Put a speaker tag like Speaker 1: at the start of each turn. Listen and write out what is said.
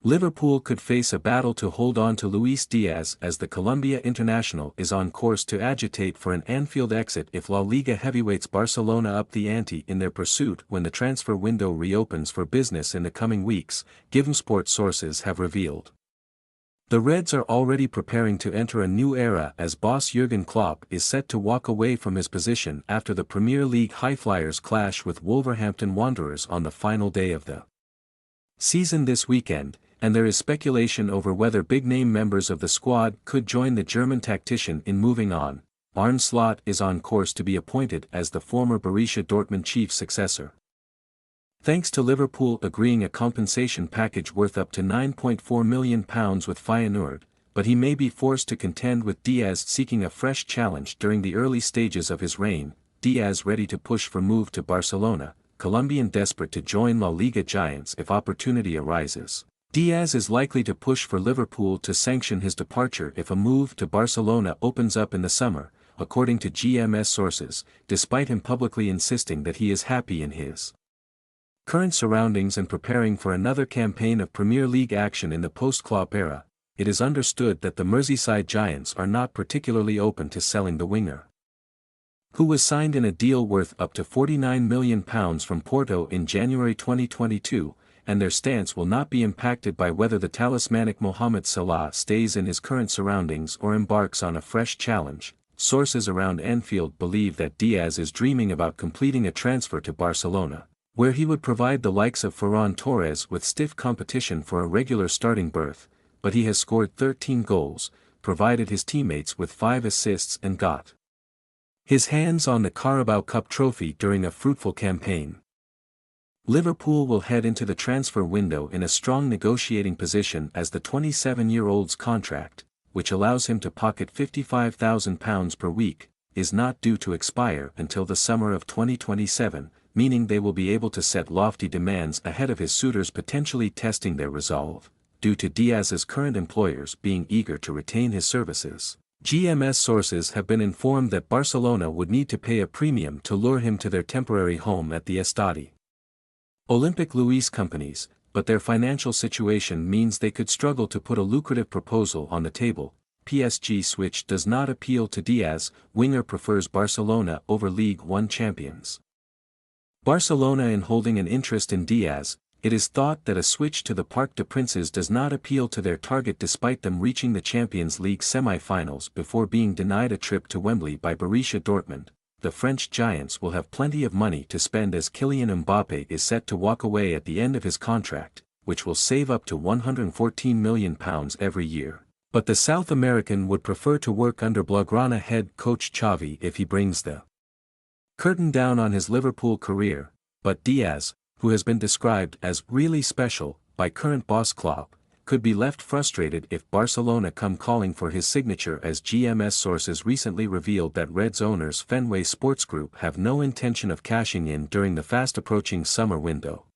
Speaker 1: Liverpool could face a battle to hold on to Luis Diaz as the Colombia international is on course to agitate for an Anfield exit if La Liga heavyweights Barcelona up the ante in their pursuit when the transfer window reopens for business in the coming weeks, given sport sources have revealed. The Reds are already preparing to enter a new era as boss Jurgen Klopp is set to walk away from his position after the Premier League highflyers clash with Wolverhampton Wanderers on the final day of the season this weekend, and there is speculation over whether big-name members of the squad could join the German tactician in moving on. Arne Slot is on course to be appointed as the former Borussia Dortmund chief successor. Thanks to Liverpool agreeing a compensation package worth up to £9.4 million with Feyenoord, but he may be forced to contend with Diaz seeking a fresh challenge during the early stages of his reign. Diaz ready to push for move to Barcelona, Colombian desperate to join La Liga giants if opportunity arises. Diaz is likely to push for Liverpool to sanction his departure if a move to Barcelona opens up in the summer, according to GMS sources, despite him publicly insisting that he is happy in his current surroundings and preparing for another campaign of Premier League action in the post-Klopp era. It is understood that the Merseyside Giants are not particularly open to selling the winger, who was signed in a deal worth up to £49 million from Porto in January 2022, and their stance will not be impacted by whether the talismanic Mohamed Salah stays in his current surroundings or embarks on a fresh challenge. Sources around Anfield believe that Diaz is dreaming about completing a transfer to Barcelona, where he would provide the likes of Ferran Torres with stiff competition for a regular starting berth, but he has scored 13 goals, provided his teammates with 5 assists and got his hands on the Carabao Cup trophy during a fruitful campaign. Liverpool will head into the transfer window in a strong negotiating position as the 27-year-old's contract, which allows him to pocket £55,000 per week, is not due to expire until the summer of 2027, meaning they will be able to set lofty demands ahead of his suitors potentially testing their resolve, due to Diaz's current employers being eager to retain his services. GMS sources have been informed that Barcelona would need to pay a premium to lure him to their temporary home at the Estadi Olympic Luis companies, but their financial situation means they could struggle to put a lucrative proposal on the table. PSG switch does not appeal to Diaz, winger prefers Barcelona over League One champions. Barcelona in holding an interest in Diaz, it is thought that a switch to the Parc des Princes does not appeal to their target despite them reaching the Champions League semi-finals before being denied a trip to Wembley by Borussia Dortmund. The French giants will have plenty of money to spend as Kylian Mbappé is set to walk away at the end of his contract, which will save up to £114 million every year. But the South American would prefer to work under Blaugrana head coach Xavi if he brings the curtain down on his Liverpool career, but Diaz, who has been described as really special by current boss Klopp, could be left frustrated if Barcelona come calling for his signature, as GMS sources recently revealed that Reds owners Fenway Sports Group have no intention of cashing in during the fast-approaching summer window.